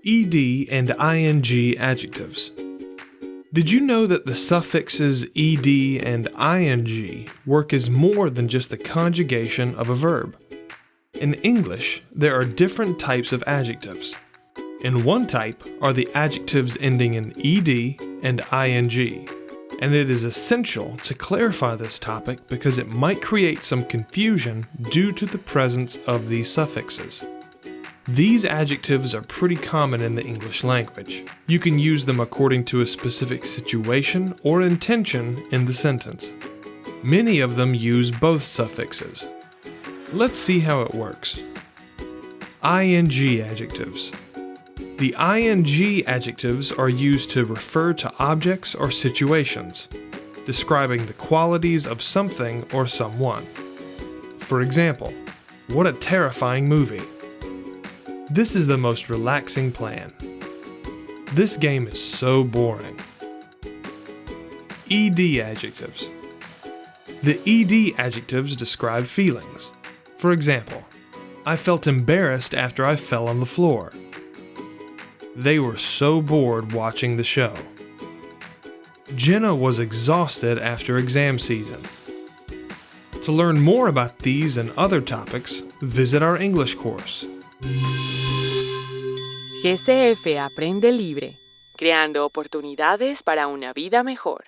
ed and ing adjectives. Did you know that the suffixes ed and ing work as more than just the conjugation of a verb? In English, there are different types of adjectives. In one type are the adjectives ending in ed and ing, and it is essential to clarify this topic because it might create some confusion due to the presence of these suffixes. These adjectives are pretty common in the English language. You can use them according to a specific situation or intention in the sentence. Many of them use both suffixes. Let's see how it works. ing adjectives. The ing adjectives are used to refer to objects or situations, describing the qualities of something or someone. For example, what a terrifying movie. This is the most relaxing plan. This game is so boring. ed adjectives. The ed adjectives describe feelings. For example, I felt embarrassed after I fell on the floor. They were so bored watching the show. Jenna was exhausted after exam season. To learn more about these and other topics, visit our English course. GCF Aprende Libre, creando oportunidades para una vida mejor.